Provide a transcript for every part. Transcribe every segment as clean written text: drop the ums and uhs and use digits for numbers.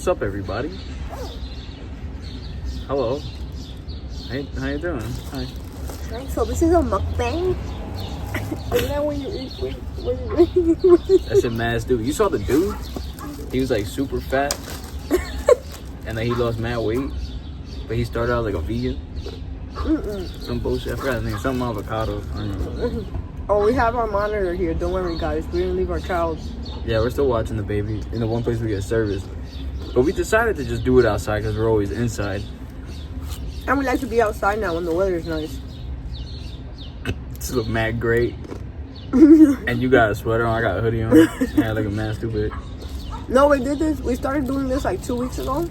What's up, everybody? Hello. Hey, how you doing? Hi. So this is a mukbang. Isn't that when you eat? That's your mad dude. You saw the dude? He was like super fat, and then he lost mad weight, but he started out like a vegan. Some bullshit. I forgot his name. Something avocado. I don't know. Oh, we have our monitor here. Don't worry, guys. We didn't leave our child. Yeah, we're still watching the baby in the one place we get service. But we decided to just do it outside because we're always inside. And we like to be outside now when the weather is nice. This look mad great. And you got a sweater on, I got a hoodie on. Yeah, like a mad stupid. No, we did this. We started doing this like 2 weeks ago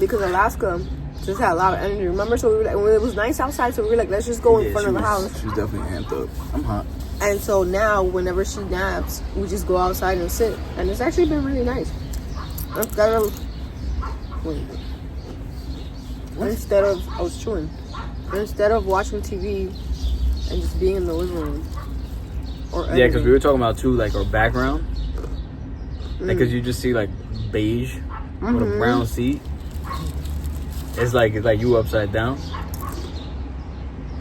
because Alaska just had a lot of energy. Remember? So we were like, when it was nice outside, so we were like, let's just go in front of the house. She's definitely amped up. I'm hot. And so now, whenever she naps, we just go outside and sit. And it's actually been really nice. Instead of I was chewing. Instead of watching TV and just being in the living room. Yeah, because we were talking about too, like our background. Like, because you just see like beige with a brown seat. It's like you upside down.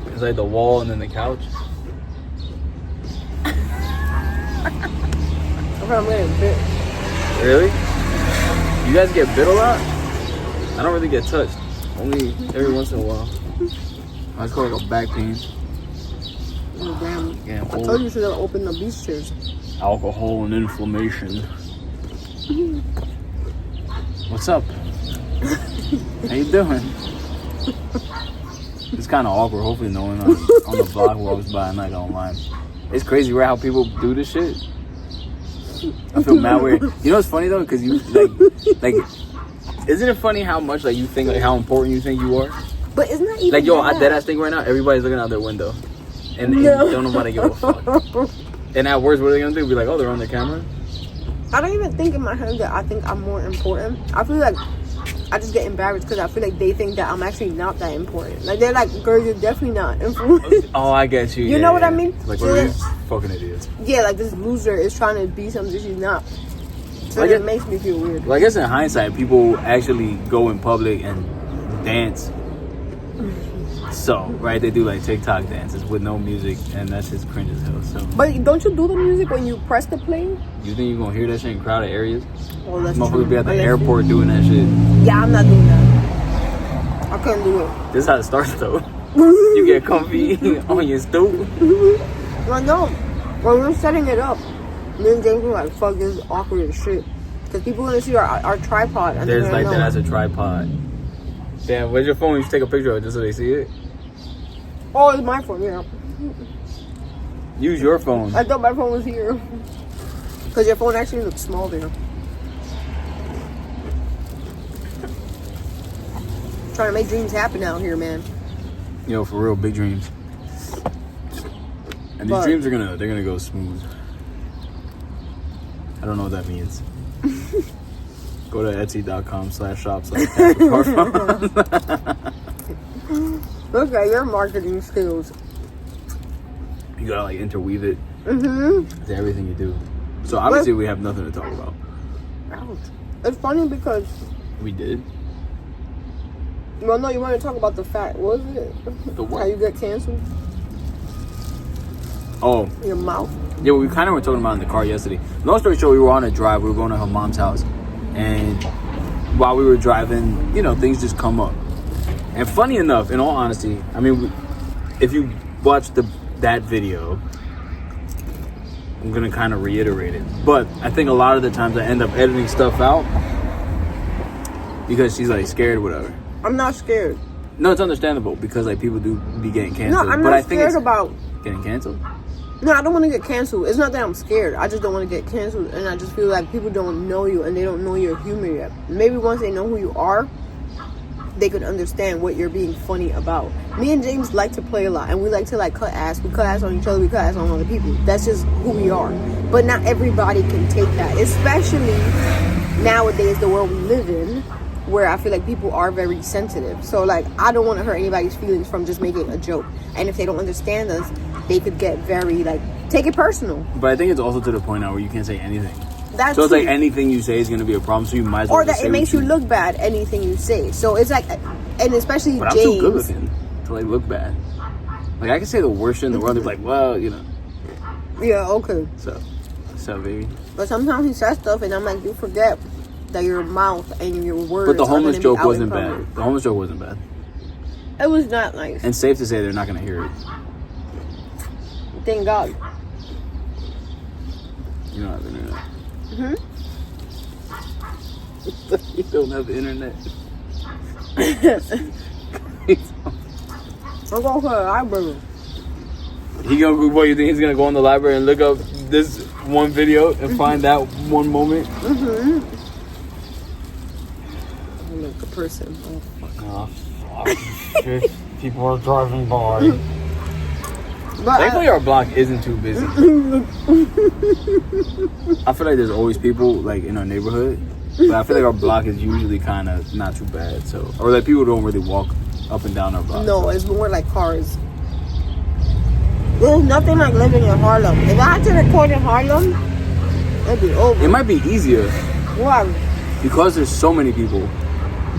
It's like the wall and then the couch. I'm getting bit. Really? You guys get bit a lot? I don't really get touched. Only every once in a while. I just call it like a back pain. Oh, damn. Yeah, I told you should have opened the beach chairs. Alcohol and inflammation. What's up? How you doing? It's kind of awkward. Hopefully no one on the block walks by. I'm not gonna lie. It's crazy, right? How people do this shit. I feel mad weird. You know what's funny though? Because you like, isn't it funny how much like you think like how important you think you are? But isn't that even like yo, bad? I dead ass think right now everybody's looking out their window, and don't nobody give a fuck. And at worst, what are they gonna do? Be like, oh, they're on their camera. I don't even think in my head that I think I'm more important. I feel like I just get embarrassed because I feel like they think that I'm actually not that important. Like they're like, girl, you're definitely not important. Oh, I get you. You know what I mean? Like, what are these fucking idiots? Yeah, like this loser is trying to be something she's not. So Like it makes me feel weird. Well, I guess in hindsight, people actually go in public and dance. So, right, they do like TikTok dances with no music, and that's just cringe as hell. So, But don't you do the music when you press the play? you think you're gonna hear that shit in crowded areas? Well, that's Motherfuckers true. be at the airport doing that shit. Yeah, I'm not doing that. I couldn't do it. This is how it starts though. You get comfy on your stoop. I know. When we were setting it up, me and James were like, fuck, this is awkward as shit. Because people want to see our tripod. And There's like that as a tripod. Damn, where's your phone? You should take a picture of it just so they see it. Oh, it's my phone, yeah. Use your phone. I thought my phone was here. Because your phone actually looks small there. Trying to make dreams happen out here, man. Yo, for real, big dreams. And these dreams are they're gonna go smooth. I don't know what that means. Go to etsy.com/shop/. Look at your marketing skills. You gotta like interweave it to everything you do. So obviously we have nothing to talk about. Ouch. It's funny because... We did. Well, no, you want to talk about the fact. What was it? The what? How you got canceled? Oh. Your mouth? Yeah, we kind of were talking about in the car yesterday. Long story short, we were on a drive. We were going to her mom's house. And while we were driving, you know, things just come up. And funny enough, in all honesty, I mean, if you watch that video, I'm going to kind of reiterate it. But I think a lot of the times I end up editing stuff out because she's like scared or whatever. I'm not scared. No, it's understandable because like people do be getting canceled. No, I'm but not I think scared about getting canceled. No, I don't want to get canceled. It's not that I'm scared. I just don't want to get canceled. And I just feel like people don't know you and they don't know your humor yet. Maybe once they know who you are, they could understand what you're being funny about. Me and James like to play a lot. And we like to like cut ass. We cut ass on each other. We cut ass on other people. That's just who we are. But not everybody can take that. Especially nowadays, the world we live in, where I feel like people are very sensitive. So like, I don't want to hurt anybody's feelings from just making a joke. And if they don't understand us, they could get very like take it personal. But I think it's also to the point now where you can't say anything. That's So it's like true. anything you say is gonna be a problem. So you might as well Or just that say it makes what you look bad, anything you say. So it's like, and especially But I'm James. too good looking to like look bad. Like I can say the worst shit in the world. They're like, well, you know. Yeah, okay. So, what's up, baby? But sometimes he says stuff, and I'm like, you forget that your mouth and your words. But the are homeless gonna be joke out in wasn't public. bad. The homeless joke wasn't bad. It was not nice. And safe to say they're not gonna hear it. Thank God. You don't have internet. Hmm. You don't have internet. I'm going for a library. He gonna what you think he's gonna go in the library and look up this one video and find that one moment? Mm-hmm. I'm like a person. Oh, fuck. Oh fuck. People are driving by. But Thankfully our block isn't too busy. I feel like there's always people like in our neighborhood. But I feel like our block is usually kind of not too bad. So, or like people don't really walk up and down our block. no, it's more like cars. There's nothing like living in Harlem. If I had to record in Harlem, it'd be over. It might be easier Why? because there's so many people.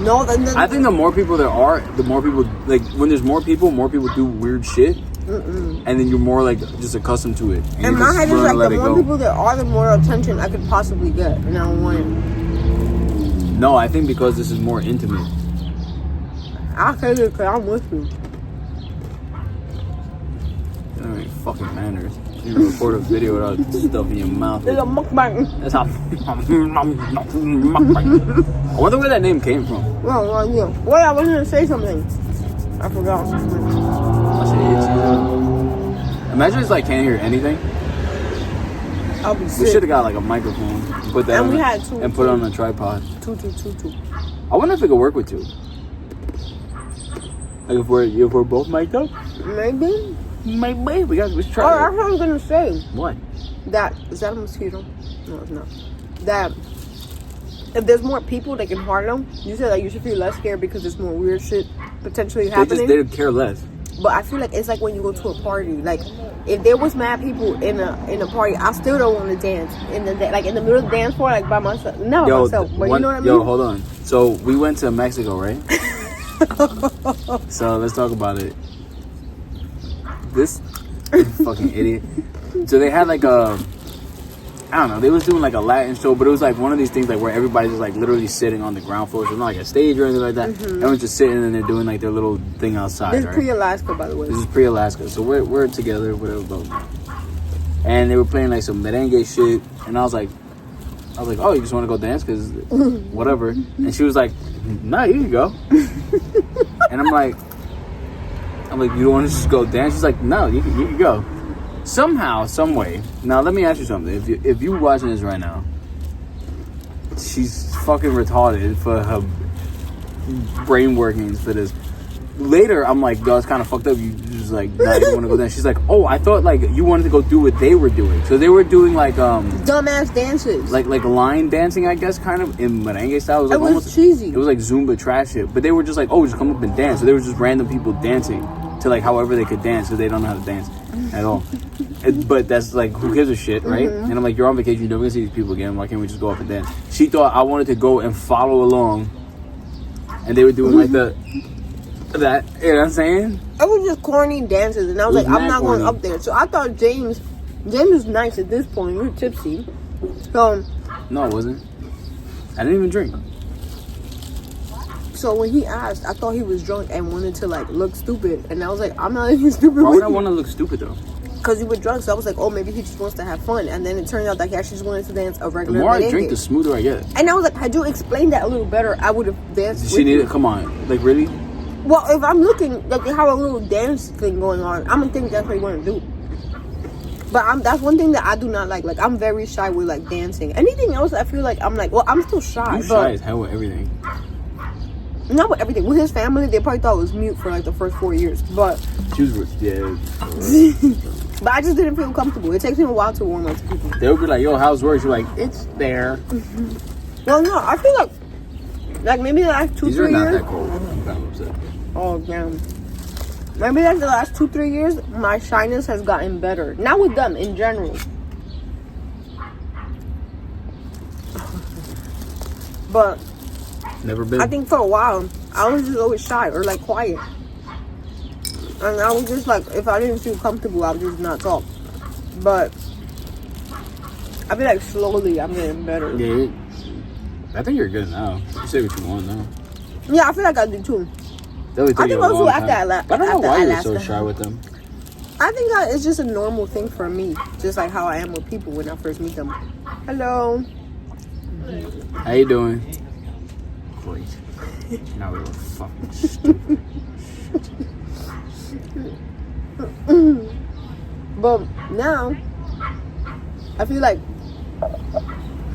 No, I think the more people there are, the more people like when there's more people do weird shit, and then you're more like just accustomed to it. And in you my just head is learn to like let the it more go. people there are, the more attention I could possibly get, and I don't want it. No, I think because this is more intimate. I'll tell you because I'm with you. You don't have any fucking manners. You record a video without stuff in your mouth. It's a mukbang. That's how. I wonder where that name came from. No idea. Wait, I was gonna say something. I forgot. I said itchy. Imagine it's like can't hear anything. I'll be We sick. should have got like a microphone, put that And on we a- had two. and put it on a tripod. Two. I wonder if it could work with two. Like if we're both mic'd up, Maybe. maybe we should Oh, try that's it. what I was gonna say. What? That is that a mosquito? No, it's not. That if there's more people like in Harlem, you said that you should feel less scared because there's more weird shit potentially happening. They care less. But I feel like it's like when you go to a party. Like if there was mad people in a party, I still don't want to dance in the like in the middle of the dance floor, like by myself. Not by myself, but you know what I mean. Yo, hold on. So we went to Mexico, right? So let's talk about it. This fucking idiot. So they had like a, I don't know, they was doing like a Latin show, but it was like one of these things like where everybody's just like literally sitting on the ground floor. So it's not like a stage or anything like that. Everyone's just sitting and they're doing like their little thing outside. This is Right? pre-Alaska, by the way. This is pre-Alaska, so we're together, whatever. And they were playing like some merengue shit, and I was like, oh, you just want to go dance, cause whatever. And she was like, nah, you can go. And I'm like, you don't want to just go dance? She's like, no, you can go. Somehow, some way. Now let me ask you something. If you watching this right now, she's fucking retarded for her brain workings for this. Later, I'm like, yo, it's kind of fucked up. You just like, nah, you want to go dance? She's like, oh, I thought like you wanted to go do what they were doing. So they were doing like Dumbass dances. like line dancing, I guess, kind of in merengue style. It was, like, It was almost cheesy. It was like Zumba trash shit. But they were just like, oh, just come up and dance. So they were just random people dancing to like however they could dance, because they don't know how to dance at all. But that's like, who gives a shit, right? And I'm like, you're on vacation, you're never gonna see these people again. Why can't we just go up and dance? She thought I wanted to go and follow along, and they were doing like that. You know what I'm saying? It was just corny dances, and I was It was like, I'm mad not going corny. up there. So I thought James was nice at this point. We were tipsy. So No, it wasn't. I didn't even drink. So when he asked, I thought he was drunk and wanted to like look stupid, and I was like, I'm not even stupid Why with would I you. want to look stupid though? Because you were drunk, so I was like, oh, maybe he just wants to have fun. And then it turned out that he actually just wanted to dance a The regular more I merengue. drink, the smoother I get. And I was like, had you explained that a little better, I would have danced She with needed. you. Come on, like really? Well, if I'm looking, like they have a little dance thing going on, I'm gonna think that's what you want to do. But that's one thing that I do not like. Like, I'm very shy with like dancing. Anything else, I feel like I'm like, well, I'm still shy. You but shy as hell with everything. not with everything. With his family, they probably thought I was mute for like the first 4 years. But She was, yeah. but I just didn't feel comfortable. It takes me a while to warm up to people. They would be like, yo, how's work? You're like, it's there. Well, no, I feel like maybe the last 2-3 These are not years. that cold. I'm kind of upset. Oh damn. Maybe like the last 2-3 years, my shyness has gotten better. Not with them, in general. But Never been. I think for a while, I was just always shy or like quiet. And I was just like, if I didn't feel comfortable, I would just not talk. But I feel like slowly I'm getting better. Yeah, I think you're good now. You say what you want now. Yeah, I feel like I do too. Definitely I think take you a also long after time. Ala- But I don't know after why you're so Alaska. shy with them. I think it's just a normal thing for me. Just like how I am with people when I first meet them. Hello. How you doing? Great. Now we're fucking stupid. But now, I feel like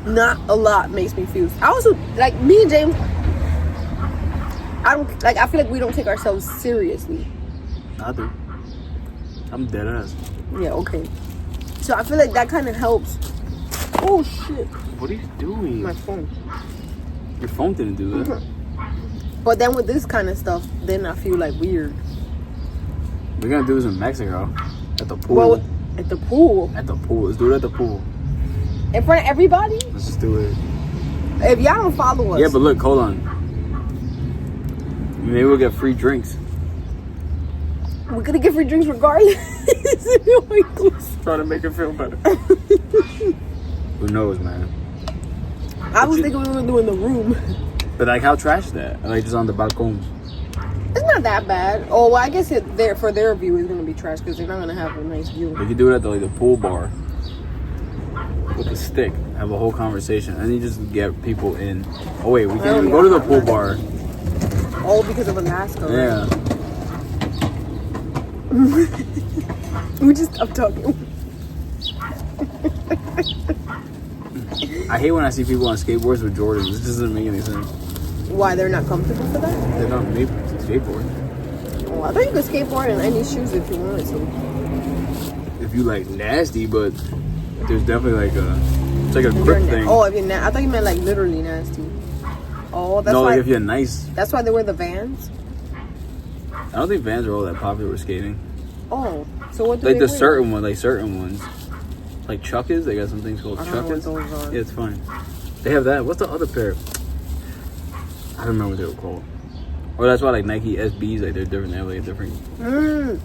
not a lot makes me feel. I also like me and James. I don't like. I feel like we don't take ourselves seriously. I do. I'm dead ass. Yeah. Okay. So I feel like that kind of helps. Oh shit! What are you doing? My phone. Your phone didn't do that. But then with this kind of stuff, then I feel like weird. We're gonna do this in Mexico. At the pool. Well, at the pool, At the pool. Let's do it at the pool. in front of everybody. Let's just do it. If y'all don't follow us, Yeah, but look, hold on. Maybe we'll get free drinks. we're gonna get free drinks regardless. Try to make it feel better. Who knows, man? I was thinking we were doing the room. But like, how trash is that? Like, just on the balcony. It's not that bad. Oh, well, I guess for their view, it's gonna be trash because they're not gonna have a nice view. We could do it at the pool bar with a stick. Have a whole conversation, and you just get people in. Oh wait, we can't even go to the pool bar. All because of Alaska. Yeah. Right? We just stopped talking. I hate when I see people on skateboards with Jordans. This doesn't make any sense. Why they're not comfortable for that? They're not made to skateboard. Oh, I thought you could skateboard in any shoes if you wanted to. If you like nasty, but there's definitely like it's like a grip thing. Oh, if you're I thought you meant like literally nasty. Oh, that's No, why. like if you're nice. That's why they wear the Vans. I don't think Vans are all that popular with skating. Oh, so what do Like they the wear? certain ones. Like Chuckers, they got some things called I don't know what Chuckers. those are. Yeah, it's fine. They have that. What's the other pair? I don't remember what they were called. Or that's why like Nike SBs, like they're different. They have like different.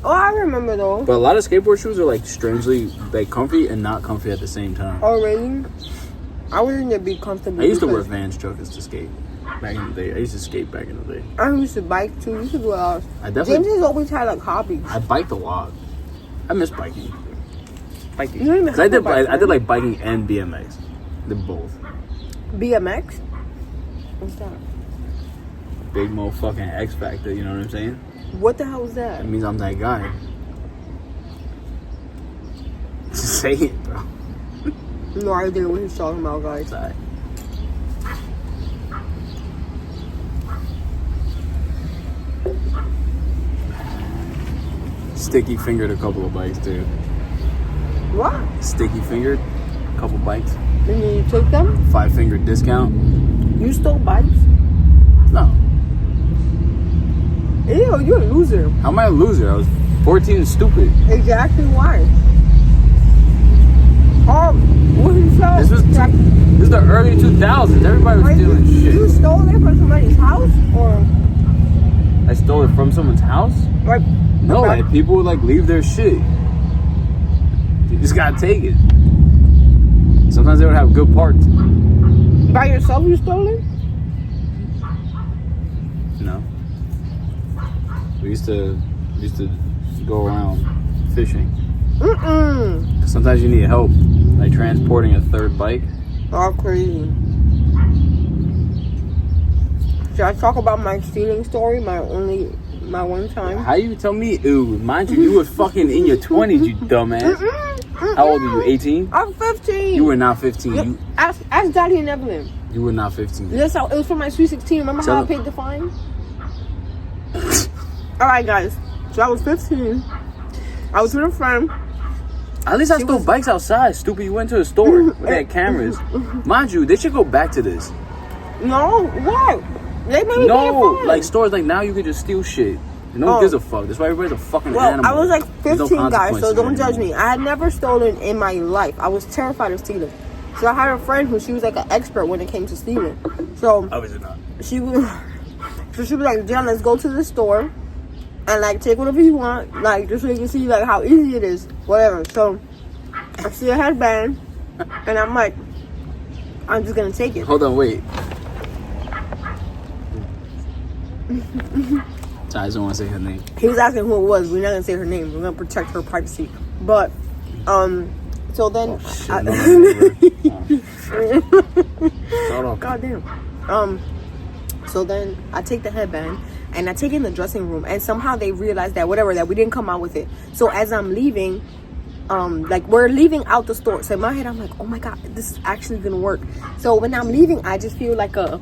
Oh, I remember though. But a lot of skateboard shoes are like strangely like comfy and not comfy at the same time. Oh, really? I wouldn't be comfortable. I used to wear because Vans Chuckers to skate back in the day. I used to skate back in the day. I used to bike too. You used to do a lot. I definitely. James has always had like hobbies. I biked a lot. I miss biking. Biking. You don't even 'Cause I have a did. bike, I did man. like biking and BMX. Did both. BMX? What's that? Big motherfucking X Factor. You know what I'm saying? What the hell is that? That means I'm that guy. Say it, bro. No idea what he's talking about, guys. Sorry. Sticky fingered a couple of bikes too. What? Sticky fingered a couple bikes. And then you took them? 5-finger discount. You stole bikes? No. Ew, you're a loser. How am I a loser? I was 14 and stupid. Exactly why. What did you sell? This is the early 2000s. Everybody was stealing You shit. stole it from somebody's house? Or I stole it from someone's house? like No, okay. like people would like leave their shit. You just gotta take it. Sometimes they would have good parts. By yourself you stole it? No. We used to go around fishing. Sometimes you need help, like transporting a third bike. Oh, crazy. Should I talk about my stealing story? My one time? How you tell me? Ooh, mind you, you was fucking in your 20s, you dumbass. How old are you? 18? I'm 15. You were not 15. Yep. Ask Daddy and Evelyn. You were not 15. Yes, it was for my Sweet 16. Remember how I paid the fine? Alright, guys. So I was 15. I was with a friend. At least I stole bikes outside. Stupid, you went to a store where they had cameras. Mind you, they should go back to this. No, what? They made me pay a No, fine. like stores like now you could just steal shit. No one gives a fuck. That's why everybody's a fucking animal. I was like There's no 15, guys, so consequences don't judge anymore. me. I had never stolen in my life. I was terrified of stealing. So I had a friend who she was like an expert when it came to stealing. So Obviously not. she was like, Jen, let's go to the store and like take whatever you want, like just so you can see like how easy it is, whatever. So I see a headband and I'm like, I'm just gonna take it. Hold on, wait. So I just don't want to say her name. He was asking who it was. We're not gonna say her name. We're gonna protect her privacy. But so then goddamn. So then I take the headband and I take it in the dressing room, and somehow they realized that that we didn't come out with it. So as I'm leaving, like we're leaving out the store. So in my head I'm like, oh my god, this is actually gonna work. So when I'm leaving, I just feel like a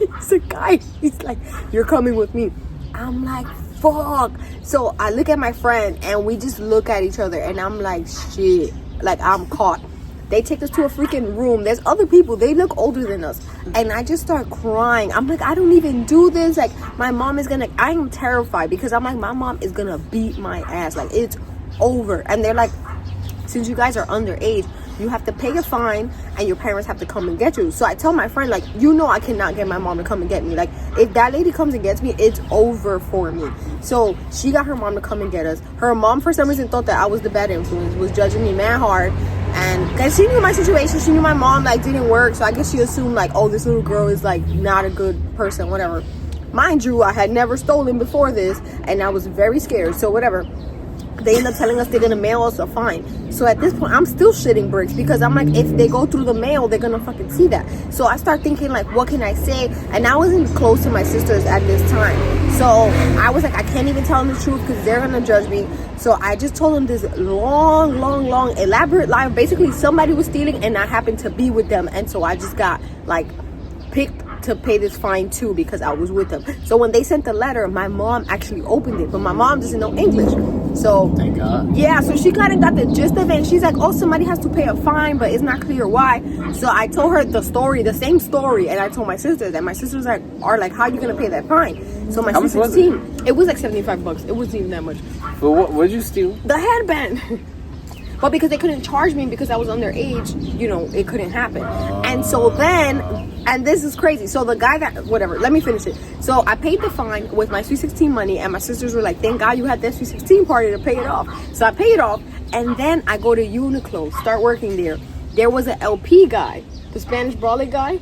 it's a guy. He's like, you're coming with me. I'm like, fuck. So I look at my friend and we just look at each other and I'm like, shit, like I'm caught. They take us to a freaking room. There's other people. They look older than us. And I just start crying. I'm like, I don't even do this. Like, my mom is gonna, I am terrified because I'm like, my mom is gonna beat my ass. Like, it's over. And they're like, since you guys are underage, you have to pay a fine and your parents have to come and get you. So I tell my friend, like, I cannot get my mom to come and get me. Like, if that lady comes and gets me, it's over for me. So she got her mom to come and get us. Her mom, for some reason, thought that I was the bad influence, was judging me mad hard. And because she knew my situation, she knew my mom, like, didn't work. So I guess she assumed, like, oh, this little girl is, like, not a good person, whatever. Mind you, I had never stolen before this, and I was very scared. So whatever. They end up telling us they're gonna mail us a fine. So at this point, I'm still shitting bricks because I'm like, if they go through the mail, they're gonna fucking see that. So I start thinking, like, what can I say? And I wasn't close to my sisters at this time. So I was like, I can't even tell them the truth because they're gonna judge me. So I just told them this long, elaborate lie. Basically, somebody was stealing and I happened to be with them. And so I just got, like, picked to pay this fine too because I was with them. So when they sent the letter, my mom actually opened it, but my mom doesn't know English. So thank God. Yeah, so she kind of got the gist of it, and she's like, oh, somebody has to pay a fine, but it's not clear why. So I told her the same story, and I told my sisters, and my sisters are like, how are you gonna pay that fine? So my sister's team, it was like $75. It wasn't even that much. But what did you steal? The headband. But because they couldn't charge me because I was underage, it couldn't happen. And so then, and this is crazy. So the guy whatever, let me finish it. So I paid the fine with my Sweet 16 money, and my sisters were like, thank God you had that Sweet 16 party to pay it off. So I paid it off, and then I go to Uniqlo, start working there. There was an LP guy, the Spanish Brawley guy.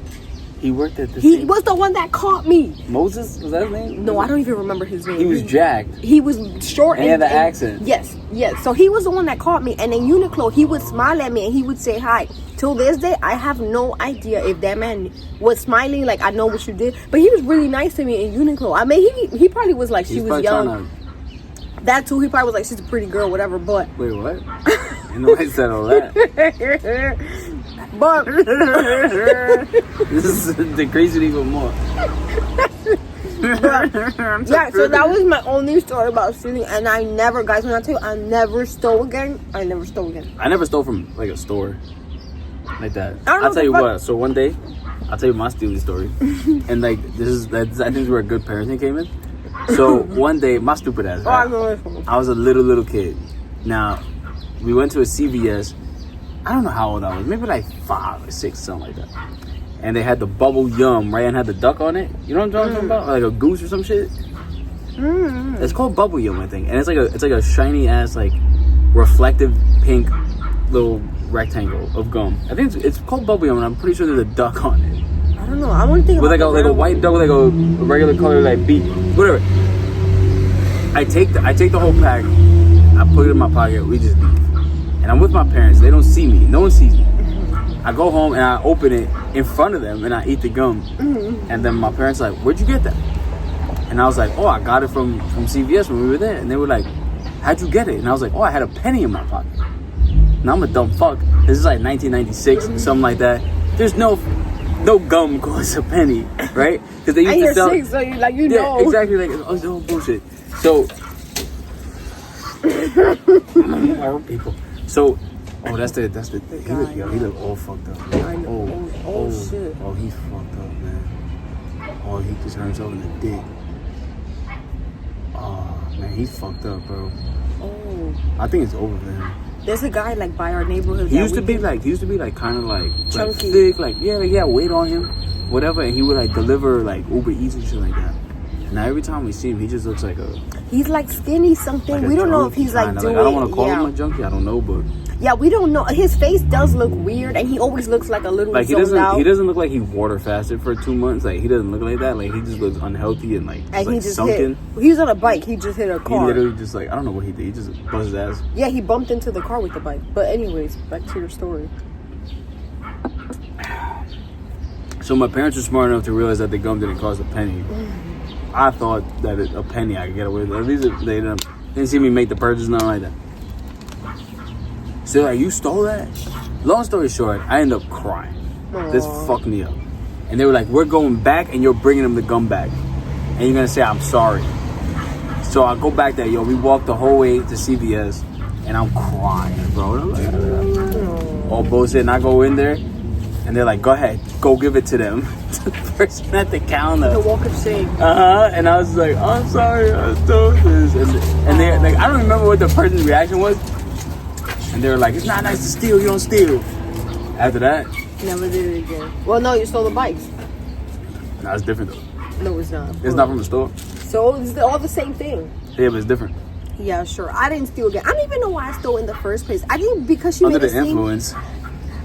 He worked at the He was the one that caught me. Moses? Was that his name? No, I don't even remember his name. He was jacked. He was short and he had the accent. Yes. So he was the one that caught me. And in Uniqlo, he would smile at me and he would say hi. Till this day, I have no idea if that man was smiling, like, I know what you did. But he was really nice to me in Uniqlo. I mean, he probably was like, she was young. That too, he probably was like, she's a pretty girl, whatever. But wait, what? Nobody said all that. But this is decreasing even more. Yeah, so that was my only story about stealing, and I never, guys, when I tell you I never stole again, I never stole again. I never stole from like a store like that. I'll tell you what. So one day, I'll tell you my stealing story, and like that's I think where good parenting came in. So one day, my stupid ass. I was a little kid. Now, we went to a CVS. I don't know how old I was, maybe like 5 or 6, something like that. And they had the bubble yum, right? And had the duck on it. You know what I'm talking about? Like a goose or some shit. It's called bubble yum, I think. And it's like a shiny ass, like, reflective pink little rectangle of gum. I think it's called bubble yum, and I'm pretty sure there's a duck on it. I don't know. I want to think with like a white duck with like a regular color, like beak, whatever. I take the whole pack. I put it in my pocket. We just leave. And I'm with my parents. They don't see me. No one sees me. I go home and I open it in front of them and I eat the gum. And then my parents are like, where'd you get that? And I was like, oh, I got it from CVS when we were there. And they were like, how'd you get it? And I was like, oh, I had a penny in my pocket. Now I'm a dumb fuck. This is like 1996 or something like that. There's no gum costs a penny, right? Because they used to sell. 6, so you yeah, know. Exactly. Like, oh, it's all bullshit. So, people. So, that's the he look all fucked up. I know. Oh shit. Oh, he's fucked up, man. Oh, he just hurt himself in the dick. Oh man, he's fucked up, bro. Oh. I think it's over for him. There's a guy like by our neighborhood. He used to be like kind of like Chunky. thick, like yeah, weight on him, whatever, and he would like deliver like Uber Eats and shit like that. Now every time we see him, he just looks like he's like skinny something. like a We don't know if junkie he's like kinda. doing. I don't want to call yeah. him a junkie. I don't know, but Yeah, we don't know. His face does look weird, and he always looks like a little like he zoned out. doesn't look like he water fasted for 2 months. Like he doesn't look like that. Like he just looks unhealthy and like, and like he just sunken. hit. He was on a bike. He just hit a He car. literally just like I don't know what he did. He just buzzed his ass. Yeah, he bumped into the car with the bike. But anyways, back to your story. So my parents were smart enough to realize that the gum didn't cost a penny. I thought that a penny I could get away with. At least they didn't see me make the purchase, nothing like that. So they're like, you stole that? Long story short, I ended up crying. This fucked me up. And they were like, we're going back and you're bringing them the gum back. And you're going to say, I'm sorry. So I go back there, yo. We walked the whole way to CVS and I'm crying, bro. And I'm like, all bullshit. And I go in there and they're like, go ahead, go give it to them. To the person at the counter. The walk of shame. And I was like, I'm sorry, I stole this. And they like, I don't remember what the person's reaction was. And they were like, it's not nice to steal, you don't steal. After that, Never did it again. Well, no, you stole the bikes. nah, it's different though. No, it's not. It's not from the store. So it's all the same thing. Yeah, but it's different. Yeah, sure. I didn't steal again. I don't even know why I stole in the first place. I think because she Under made the it seem. influence.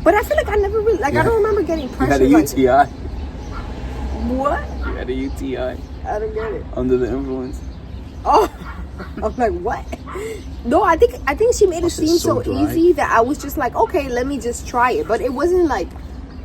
But I feel like I never really I don't remember getting You pressured. had a like, UTI. what? You had a UTI. I don't get it. Under the influence. Oh, I'm like, what? No, I think she made it Must be seem so so dry. easy that I was just like, okay, let me just try it. But it wasn't like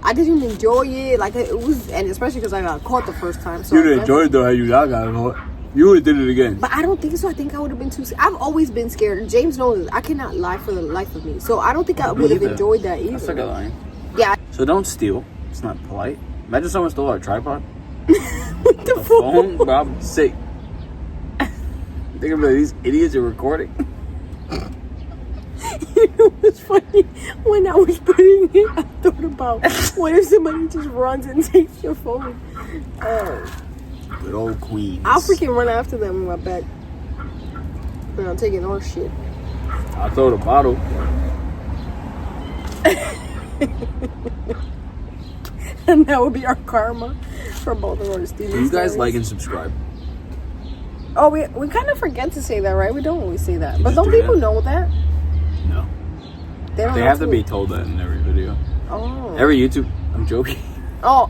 I didn't enjoy it. Like it was, and especially because I got caught the first time. So You I didn't guess- enjoy it though, how you not got caught. You would have did it again. But I don't think so. I think I would have been too. I've always been scared. And James knows this. I cannot lie for the life of me. So I don't think I would have either. enjoyed that That's like a either. line. Yeah. So don't steal. It's not polite. Imagine someone stole our tripod. What the The phone, bro, I'm sick. Think about these idiots are recording. You know what's funny? When I was putting it, I thought about what if somebody just runs and takes your phone? Good old queens. I'll freaking run after them in my back. And I'm taking our shit. I'll throw the bottle. And that would be our karma for both of our stealing. Do you guys stories. like and subscribe? Oh, we kind of forget to say that, right? We don't always say that. You But just don't do people that? know that? No. They don't They know have to be told that in every video. Oh. Every YouTube. I'm joking. Oh.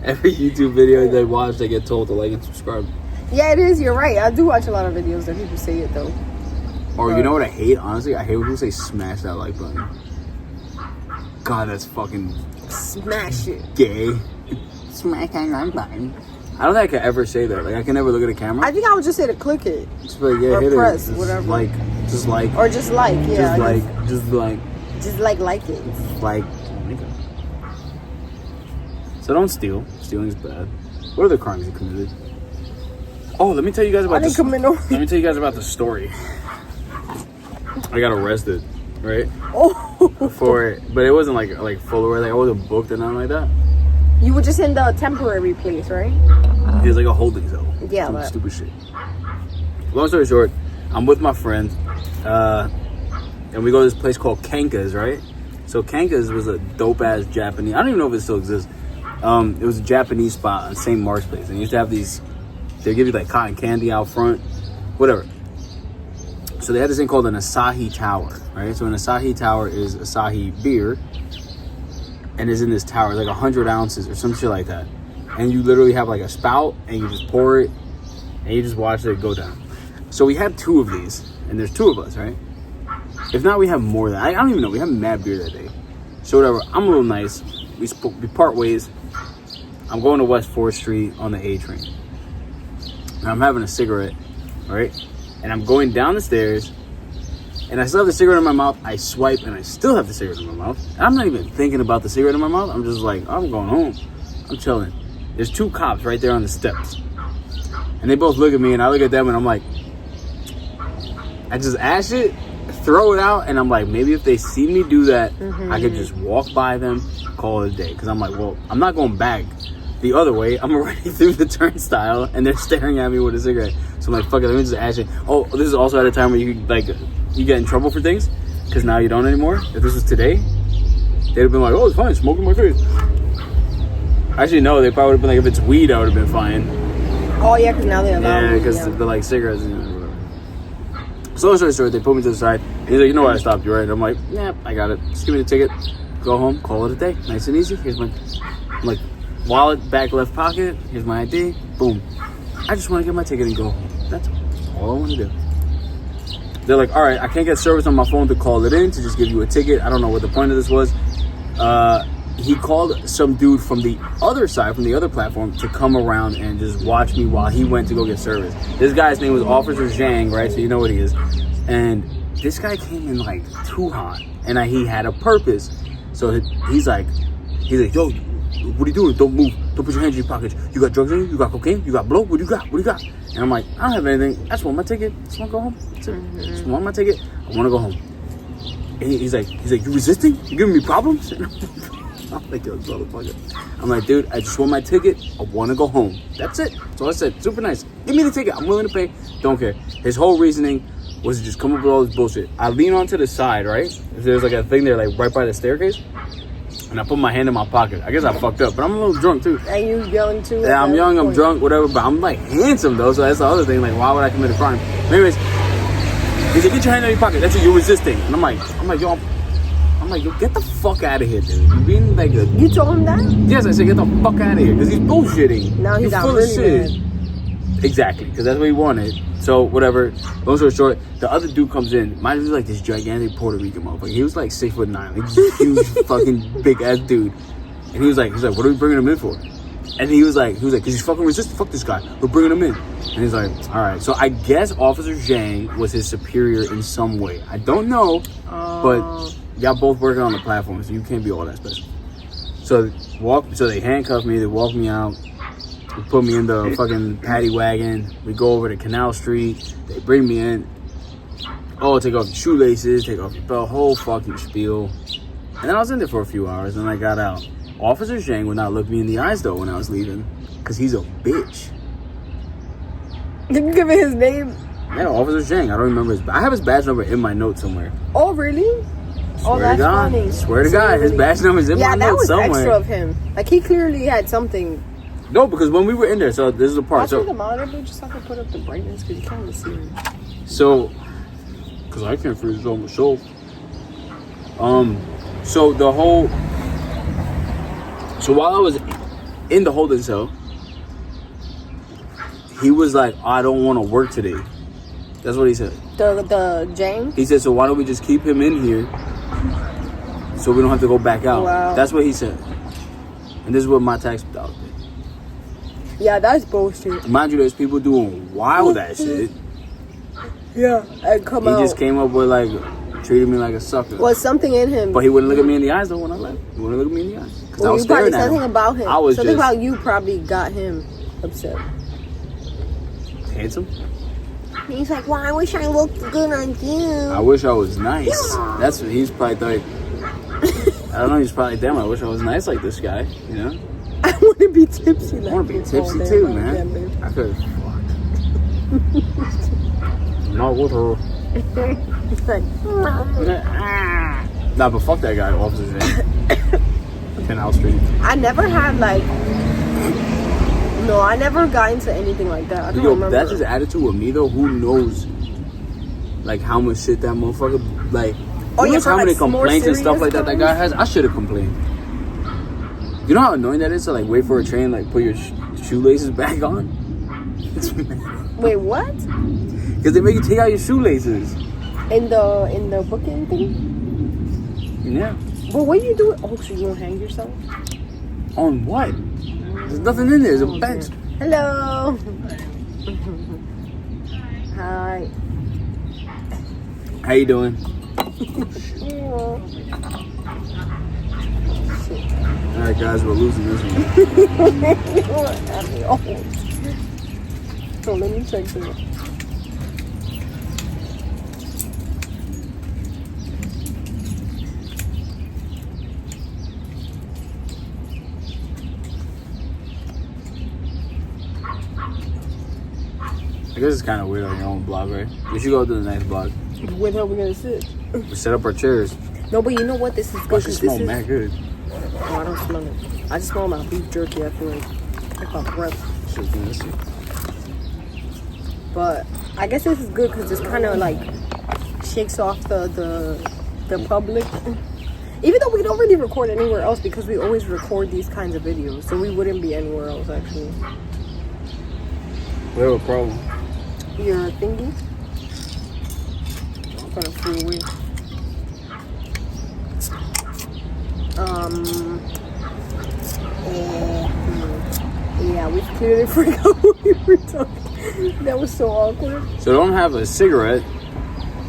Every YouTube video they watch, they get told to like and subscribe. Yeah, it is. You're right. I do watch a lot of videos that people say it, though. Or you know what I hate? Honestly, I hate when people say smash that like button. God, that's fucking Smash it. gay. Smash that like button. I don't think I could ever say that. Like, I can never look at a camera. I think I would just say to click it. Just be like, yeah, or hit press, it. Just whatever. like, just like, Or just like, yeah. just like. Just like it. Like, so don't steal. Stealing is bad. What other crimes you committed? Oh, let me tell you guys I about didn't this. commit no. Let me tell you guys about the story. I got arrested, right? Oh. For it, but it wasn't like full arrest. Like I wasn't booked or nothing like that. You were just in the temporary place, right? It was like a holding cell. Yeah, Some but- stupid shit. Long story short, I'm with my friend, and we go to this place called Kanka's, right? So Kanka's was a dope ass Japanese. I don't even know if it still exists. It was a Japanese spot on St. Mark's Place, and you used to have these. They give you like cotton candy out front, whatever. So they had this thing called an Asahi Tower, right? So an Asahi Tower is Asahi beer, and is in this tower. It's like 100 ounces or some shit like that. And you literally have like a spout, and you just pour it, and you just watch it go down. So we had 2 of these, and there's 2 of us, right? If not, we have more than I don't even know. We have mad beer that day. So whatever. I'm a little nice. We part ways. I'm going to West 4th Street on the A train. And I'm having a cigarette, right? And I'm going down the stairs, and I still have the cigarette in my mouth. I swipe, and I still have the cigarette in my mouth. And I'm not even thinking about the cigarette in my mouth. I'm just like, I'm going home. I'm chilling. There's 2 cops right there on the steps. And they both look at me, and I look at them, and I'm like, I just ash it, throw it out, and I'm like, maybe if they see me do that, I could just walk by them, call it a day. Because I'm like, well, I'm not going back the other way. I'm already through the turnstile, and they're staring at me with a cigarette. So I'm like, fuck it, let me just ash it. Oh, this is also at a time where you could, like, you get in trouble for things because now you don't anymore. If this was today, they'd have been like, "Oh, it's fine, smoke in my face." Actually, no, they probably would have been like, if it's weed, I would have been fine. Oh yeah, because now they allow. Yeah, because they're like cigarettes. So long story short, they put me to the side. He's like, "You know what? I stopped you, right?" I'm like, "Yeah, I got it. Just give me the ticket. Go home. Call it a day. Nice and easy. Here's my, I'm like, wallet, back left pocket. Here's my ID. Boom. I just want to get my ticket and go home. That's all I want to do." They're like, "All right, I can't get service on my phone to call it in to just give you a ticket. I don't know what the point of this was." He called some dude from the other side, from the other platform, to come around and just watch me while he went to go get service. This guy's name was Officer Zhang, right? So you know what he is. And this guy came in like too hot, and he had a purpose. So he's like, "Yo, what are you doing? Don't move. Don't put your hands in your pockets. You got drugs in you? You got cocaine? You got blow? What do you got? What do you got?" And I'm like, "I don't have anything. I just want my ticket. I just want to go home. That's it. I just want my ticket. I want to go home." And he's like, "You resisting? You giving me problems?" I'm like, "Yo, motherfucker." I'm like, "Dude, I just want my ticket. I want to go home. That's it." So I said, super nice. "Give me the ticket. I'm willing to pay. Don't care." His whole reasoning was to just come up with all this bullshit. I lean onto the side, right? There's like a thing there, like right by the staircase. And I put my hand in my pocket. I guess I fucked up, but I'm a little drunk too. And you young too? Yeah, I'm young, I'm drunk, whatever, but I'm like handsome though, so that's the other thing. Like, why would I commit a crime? Anyways, he said, "Get your hand in your pocket. That's it, you're resisting." And I'm like, "Yo, get the fuck out of here, dude. You're being like a..." You told him that? Yes, I said, "Get the fuck out of here," because he's bullshitting. Now he got full really of shit. mad. Exactly, because that's what he wanted. So, whatever. Long story short, the other dude comes in. Mine was like this gigantic Puerto Rican motherfucker. He was like 6'9", like this huge fucking big ass dude. And he was like, "What are we bringing him in for?" And he was like, "Cause he's fucking resistant. Fuck this guy. We're bringing him in." And he's like, "All right." So I guess Officer Zhang was his superior in some way. I don't know, but y'all both working on the platform, so you can't be all that special. So they handcuffed me. They walked me out. They put me in the fucking paddy wagon. We go over to Canal Street. They bring me in. Oh, take off your shoelaces, take off your belt, whole fucking spiel. And then I was in there for a few hours, and I got out. Officer Zhang would not look me in the eyes, though, when I was leaving. Because he's a bitch. Did you give me his name? Yeah, Officer Zhang. I don't remember his... I have his badge number in my notes somewhere. Oh, really? Oh, that's funny. Swear to God, his badge number's in my notes somewhere. Yeah, that was extra of him. Like, he clearly had something... No, because when we were in there, so this is the part. I'll the monitor, but just have to put up the brightness because you can't really see me. So, because I can't freeze it on myself. So the whole. So while I was in the holding cell, he was like, "I don't want to work today." That's what he said. The James? He said, "So why don't we just keep him in here, so we don't have to go back out?" Wow. That's what he said. And this is what my tax dollar did. Yeah, that's bullshit. Mind you, there's people doing wild that shit. Yeah, and come out. He just came up with like, treated me like a sucker. Was something in him. But he wouldn't look at me in the eyes though when I left. He wouldn't look at me in the eyes. Because I was staring at him. Something about him. I was something just about you probably got him upset. handsome. He's like, "Well, I wish I looked good on you." I wish I was nice. That's what he's probably thought. I don't know, he's probably, "Damn, I wish I was nice like this guy," you know? I want to be tipsy. I want to be tipsy too, man. I could have fucked. Not with her. Nah, but fuck that guy, Officer Zhang. Canal Street. I never had like... No, I never got into anything like that. I don't remember. That's his attitude with me though. Who knows, like, how much shit that motherfucker, like, who knows how many complaints and stuff like that guy has? I should have complained. You know how annoying that is to like wait for a train, like put your shoelaces back on? Wait, what? Because they make you take out your shoelaces. In the booking thing? Yeah. But what do you do? Oh, so you don't hang yourself? On what? There's nothing in there. There's a bench. Hello. Hi. How you doing? Alright guys, we're losing this one. So let me check this. I guess it's kind of weird on your own blog, right? We should go to the next blog. Where the hell we gonna sit? We set up our chairs. No, but you know what? This is good. Watch it 'cause smell this is, mad good. Oh, I don't smell it. I just smell my beef jerky. I feel like my breath. Shit, this is- But I guess this is good because this kind of like shakes off the public. Even though we don't really record anywhere else because we always record these kinds of videos, so we wouldn't be anywhere else actually. We have a problem. Your thingy? I'm gonna flew away. Yeah, we clearly forgot what we were talking. That was so awkward. So don't have a cigarette,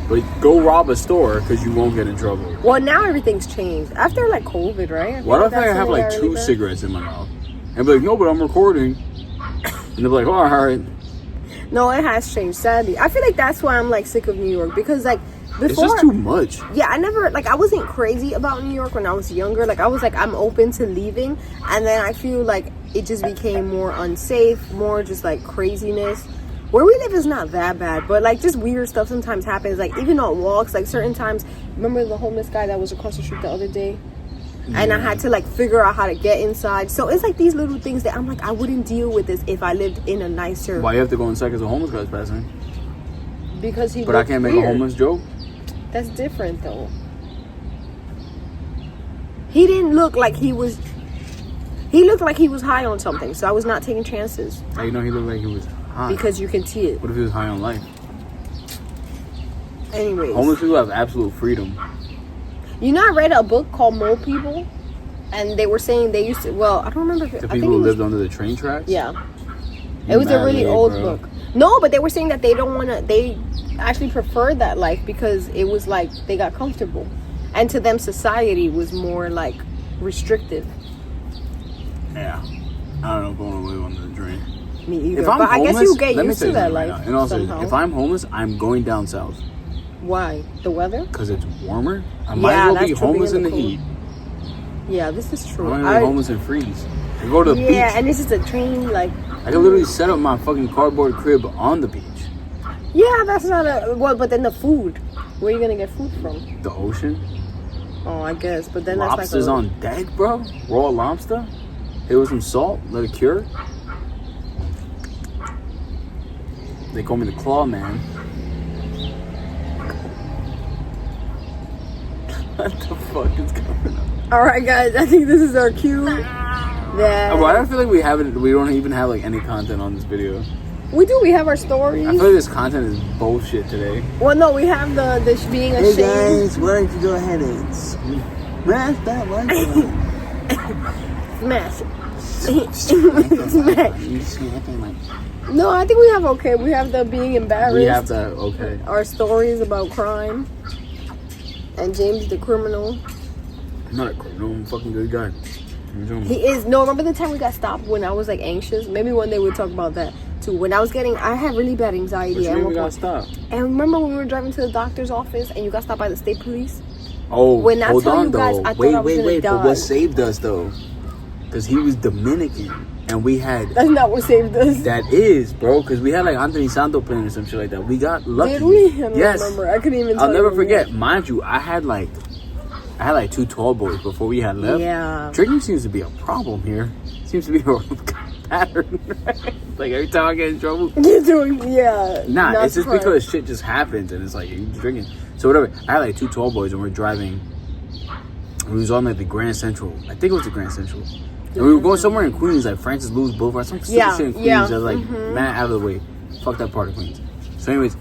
but go rob a store because you won't get in trouble. Well, now everything's changed after like COVID, right? What if I that's have something like that 2 really bad. cigarettes in my mouth? And be like, no, but I'm recording. And they'll be like, oh, all right. No, it has changed. Sadly, I feel like that's why I'm like sick of New York because like before. It's just too much. Yeah, I never like I wasn't crazy about New York when I was younger. Like I was like I'm open to leaving, and then I feel like it just became more unsafe, more just like craziness. Where we live is not that bad, but like just weird stuff sometimes happens. Like even on walks, like certain times. Remember the homeless guy that was across the street the other day? And I had to like figure out how to get inside. So it's like these little things that I'm like, I wouldn't deal with this if I lived in a nicer. Why you have to go inside because a homeless guy's passing? Because he. But I can't make a homeless joke. That's different though. He didn't look like he was. He looked like he was high on something, so I was not taking chances. How you know he looked like he was high? Because you can see it. What if he was high on life? Anyways. Homeless people have absolute freedom. You know, I read a book called Mole People, and they were saying they used to. Well, I don't remember. If The I people think who it was, lived under the train tracks? Yeah. It was a really Mad, old bro. book. No, but they were saying that they don't want to. They actually preferred that life because it was like they got comfortable, and to them, society was more like restrictive. Yeah. I don't know, going away on the drain. Me either. If I'm but homeless, I guess you get let me used tell to you that something right life. now. And also, somehow. if I'm homeless, I'm going down south. Why? The weather? Because it's warmer. I might Yeah, as well that's be true, homeless in being the in the heat. Yeah, this is true. I'm gonna be homeless and freeze. I go to the Yeah, beach. and this is a train, like. I can literally set up my fucking cardboard crib on the beach. Yeah, that's not a. Well, but then the food. Where are you gonna get food from? The ocean. Oh, I guess. But then Lobsters that's like. on deck, bro. Raw lobster. Hit with some salt. Let it cure. They call me the Claw Man. What the fuck is going on? Alright, guys, I think this is our cue. That Why do I feel like we haven't? We don't even have like any content on this video. we do. We have our stories. I feel like this content is bullshit today. Well, no, we have the being Hey ashamed. guys, why don't you go ahead and smash that like Smash. button? No, I think we have okay. We have the being embarrassed. We have that. Okay. Our stories about crime. And James the criminal. I'm not a criminal. I'm a fucking good guy. What are you talking about? He is. No, remember the time we got stopped when I was like anxious? Maybe one day we'll talk about that too. When I had really bad What anxiety. you at mean one we got point. stopped? And remember when we were driving to the doctor's office and you got stopped by the state police? Oh, When I hold tell on you guys, though. I thought I was gonna But die. what saved us though? Because he was Dominican, and we had. That's not what saved us. That is, bro, because we had like Anthony Santo playing or some shit like that. We got lucky. Did we? I don't Yes. remember. I couldn't even I'll tell never you. forget. Mind you, I had like 2 tall boys before we had left. Yeah. Drinking seems to be a problem here. Seems to be a pattern. Right? Like every time I get in trouble. You're doing, yeah. Nah, not it's just surprised. because shit just happens and it's like you drinking. So whatever. I had like 2 tall boys and we're driving. We was on like the Grand Central. I think it was the Grand Central. And we were going somewhere in Queens, like Francis Louis Boulevard, some stupid Yeah, shit in Queens. yeah, I was like, man, out of the way. Fuck that part of Queens. So anyways,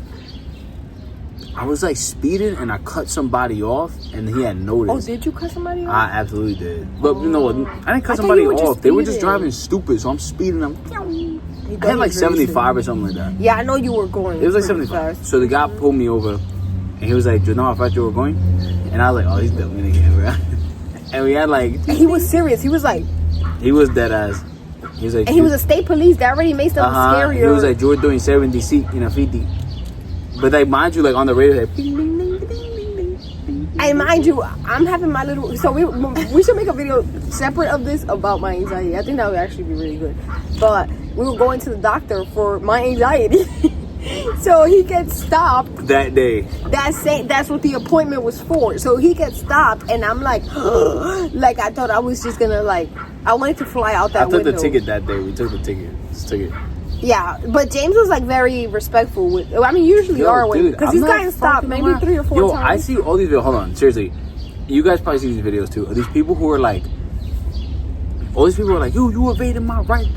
I was like speeding and I cut somebody off and he had Oh, noticed. did you cut somebody off? I absolutely did. But you know what? I didn't cut I thought somebody you were just off. They were just speeding. driving stupid. So I'm speeding. He I thought had he like was 75 or something like that. Yeah, I know you were going. It was like pretty 75. fast. So the guy pulled me over and he was like, you know, I thought you were going. And I was like, oh, he's Dominican, bro. And we had like, And he was serious. He was like, he was dead ass. He was like, and he was a state police. That already makes them scarier. He was like, you're doing 70 seat in a 50. But like, mind you, like on the radio, like, ding, ding, ding, ding, ding, ding, ding. And mind you, I'm having my little. So we should make a video separate of this about my anxiety. I think that would actually be really good. But we were going to the doctor for my anxiety, So he gets stopped that day. That's what the appointment was for. So he gets stopped, and I'm like, like I thought I was just gonna like, I wanted to fly out that I took window. the ticket that day. We took the ticket. Just took it. Yeah, but James was like very respectful with. I mean, usually are when because he's gotten stopped maybe 3 or 4 times. I see all these videos. Hold on, seriously, you guys probably see these videos too. These people who are like, all these people are like, you evaded my right,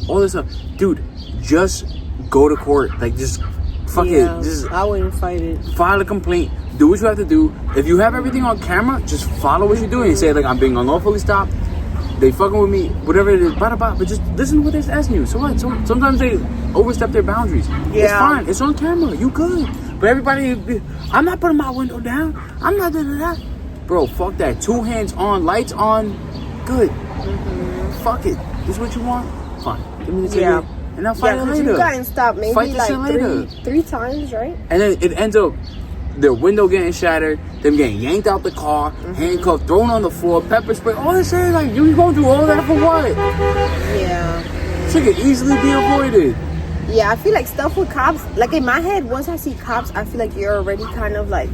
all this stuff, dude. Just go to court, like just fuck it. Just I wouldn't fight it. File a complaint. Do what you have to do. If you have everything on camera, just follow what you're doing and say like, I'm being unlawfully stopped. They fucking with me, whatever it is, but just listen to what they're asking you. So what? So, sometimes they overstep their boundaries. Yeah. It's fine. It's on camera. You good. But everybody, I'm not putting my window down. I'm not doing that. Bro, fuck that. 2 hands on, lights on. Good. Fuck it. This is what you want? Fine. Give me the ticket. Yeah. And I'll fight it later. You gotten stopped maybe Fight this shit like later. three times, right? And then it ends up their window getting shattered, them getting yanked out the car, handcuffed, thrown on the floor, pepper spray. All this shit, like, you going through all that for what? Yeah. Shit could easily be avoided. Yeah, I feel like stuff with cops, like in my head, once I see cops, I feel like you're already kind of like...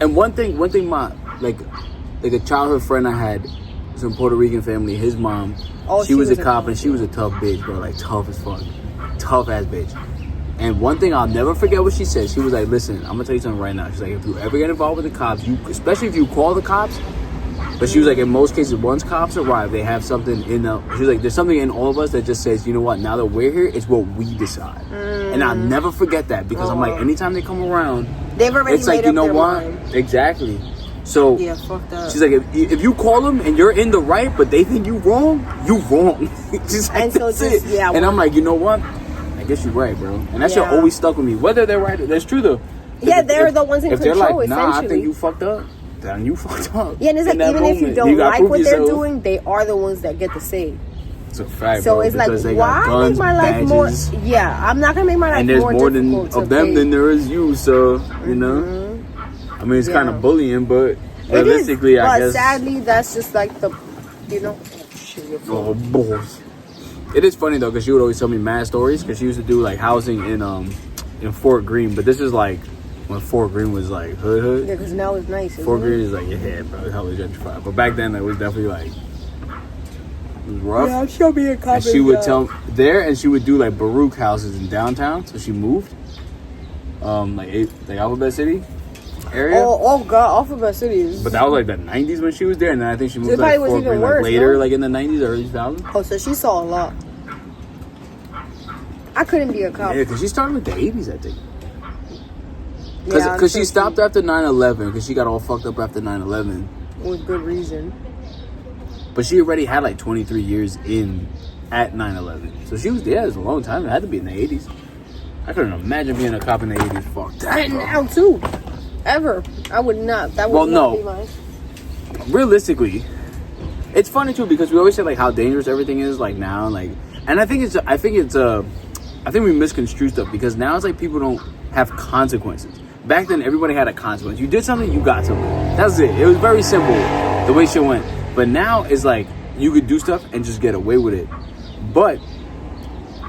And one thing my, like a childhood friend I had, some Puerto Rican family, his mom, she was a cop and she was a tough bitch, bro, like tough as fuck. Tough ass bitch. And one thing I'll never forget what she said. She was like, listen, I'm gonna tell you something right now. She's like, if you ever get involved with the cops, especially if you call the cops, but she was like, in most cases, once cops arrive, they have something in the, she was like, there's something in all of us that just says, you know what, now that we're here, it's what we decide. And I'll never forget that because I'm like, anytime they come around, they've already it's like, made you know up their what? mind. Exactly. So Yeah, fuck that. she's like, if you call them and you're in the right, but they think you wrong, you wrong. She's like, And so that's just- it. yeah, and I'm like, you know what? I guess you're right, bro. And that shit Yeah. always stuck with me. Whether they're right, that's true though. Yeah, they're the ones in if they're control, like, nah, I essentially. think you fucked up, then you fucked up. Yeah, and it's like, In that even if you moment, don't gotta like prove what they're yourself. doing, they are the ones that get to say. It's a fact, So bro, it's like, because they got why guns, make my life badges, more... Yeah, I'm not going to make my life and there's more more than difficult to of them pay. than there is you, so, you know. I mean, it's kind Yeah. of bullying, but It realistically, is, I but guess. sadly, that's just like the, you know... Oh, boys. It is funny though, because she would always tell me mad stories, because she used to do like housing in Fort Greene, but this is like when Fort Greene was like hood. Yeah, because now it's nice. isn't Fort it? Greene is like, yeah, bro, it's hella gentrified. But back then, it was definitely like, it was rough. Yeah, she'll be a cop. And she would tell there, and she would do like Baruch houses in downtown. So she moved, like Alphabet City area. Oh God, Alphabet City is... But that was like the 90s when she was there, and then I think she moved it like probably was Fort even Greene like worse, later, no? like in the 90s or early 2000s. Oh, so she saw a lot. I couldn't be a cop. Yeah, because she started with the 80s, I think. Yeah, Because I'm she sure stopped after 9/11, because she got all fucked up after 9/11. with good reason. But she already had like 23 years in at 9/11. So she was there. It was a long time. It had to be in the 80s. I couldn't imagine being a cop in the 80s. Fuck that. And bro. now too. Ever. I would not. That would Well, not no. be mine. Realistically, it's funny too because we always say like how dangerous everything is like now, like, and I think we misconstrue stuff because now it's like people don't have consequences. Back then, everybody had a consequence. You did something, you got something. That's it. It was very simple the way shit went. But now it's like you could do stuff and just get away with it. But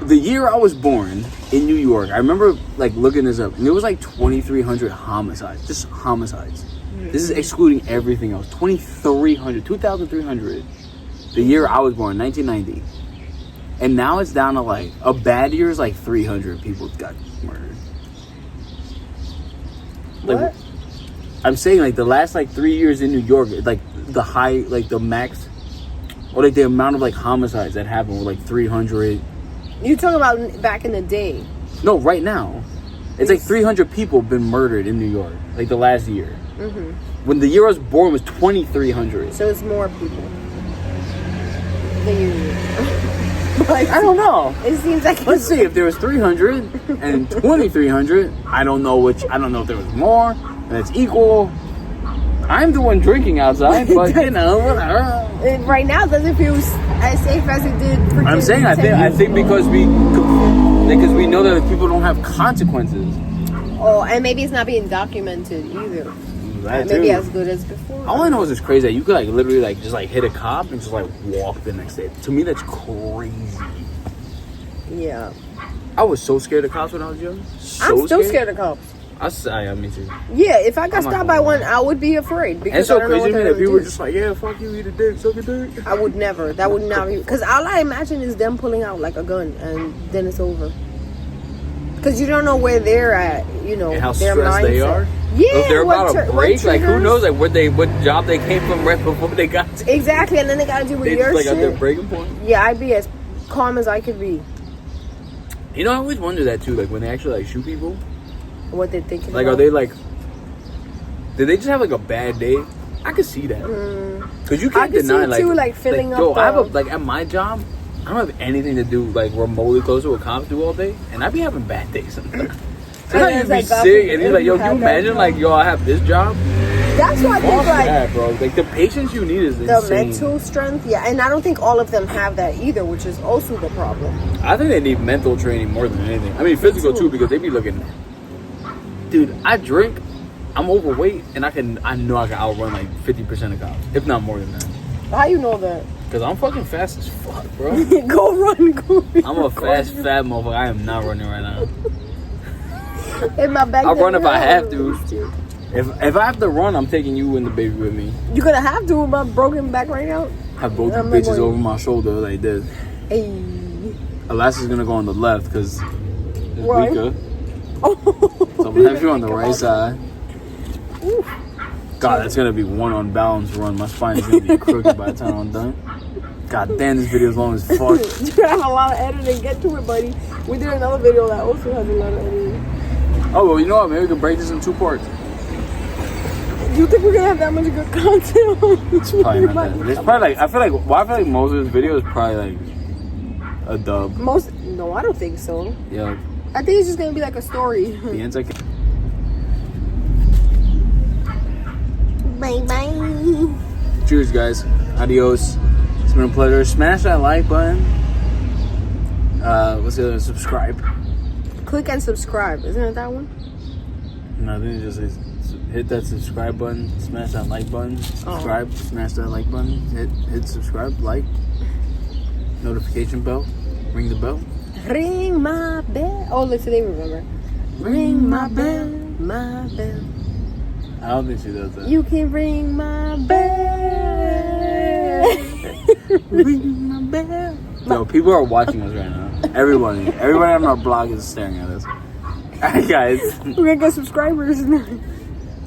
the year I was born in New York, I remember like looking this up, and there was like 2,300 homicides, just homicides. This is excluding everything else. 2,300. The year I was born, 1990. And now it's down to like, a bad year is like 300 people got murdered. Like, What? I'm saying like the last like 3 years in New York, like the high, like the max, or like the amount of like homicides that happened were like 300. You talking about back in the day? No, right now. It's like 300 people been murdered in New York, like the last year. When the year I was born was 2,300. So it's more people than usual. I don't know. It seems like Let's see if there was 300 and 2,300. I don't know if there was more and it's equal. I'm the one drinking outside, but you know, whatever. Right now it doesn't feel as safe as it did. I'm saying I think because we know that people don't have consequences. Oh, and maybe it's not being documented either. That Maybe too. as good as before. All I know is it's crazy that you could like literally like just like hit a cop and just like walk the next day. To me, that's crazy. Yeah. I was so scared of cops when I was young. I'm still scared of cops. Yeah, me too. Yeah, if I got I'm not stopped by gonna one, lie. I would be afraid And because it's so I don't know crazy what to me they're that people gonna were do. just like, yeah, fuck you, eat a dick, suck a dick. I would never. That would not be because all I imagine is them pulling out like a gun and then it's over. Because you don't know where they're at, you know, And how their stressed they mindset. are. Yeah, If they're about to what break, like who triggers- knows, like what job they came from right before they got to. Exactly, and then they gotta deal with They your just like at their shit. breaking point. Yeah, I'd be as calm as I could be. You know, I always wonder that too. Like when they actually like shoot people, What they're thinking. like about. are they like? Did they just have like a bad day? I could see that because you I can't could see deny it like too, like, filling yo, up I have a the- like at my job, I don't have anything to do like remotely close to what cops do all day, and I be having bad days sometimes. Sometimes you it's be like, God sick, forbid and he's like, if yo, you can you had that imagine job. like yo, I have this job. That's why I think Fuck like that, bro. Like the patience you need is the insane. mental strength. Yeah, and I don't think all of them have that either, which is also the problem. I think they need mental training more than anything. I mean, physical too, because they be looking. Dude, I drink. I'm overweight, and I know I can outrun like 50% of cops, if not more than that. How you know that? Cause I'm fucking fast as fuck, bro. Go run, go. I'm a fast, fat motherfucker. I am not running right now. In my back. I'll run then, if I you have know, to. If I have to run, I'm taking you and the baby with me. You're gonna have to with my broken back right now. Have both you I'm not bitches going- over my shoulder like this. Hey. Alaska's gonna go on the left because it's Why? weaker. Oh. So I'm gonna have you on the right side. God, that's gonna be one unbalanced run. My spine is gonna be crooked by the time I'm done. God damn, this video is long as fuck. You have a lot of editing. Get to it, buddy. We did another video that also has a lot of editing. Oh, well, you know what? Maybe we can break this in 2 parts. Do you think we're gonna have that much good content? It's probably not that. It's probably like I feel like most of this video is probably like a dub. No, I don't think so. Yeah, I think it's just gonna be like a story. the anti. Bye bye. Cheers, guys. Adios. It's been a pleasure. Smash that like button. What's the other? Subscribe. Click and subscribe. Isn't it that one? No, I think it just says hit that subscribe button. Smash that like button. Subscribe. Smash that like button. Hit subscribe. Like. Notification bell. Ring the bell. Ring my bell. Oh, look, today remember. Ring my bell, my bell. I don't think she does that. You can ring my bell. Ring my bell. Yo, people are watching us right now. Everybody on our blog is staring at us. Alright, guys. We're gonna get subscribers.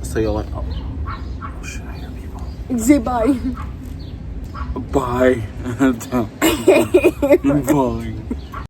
So you're like, oh shit, I hear people. Say bye. Bye. Bye.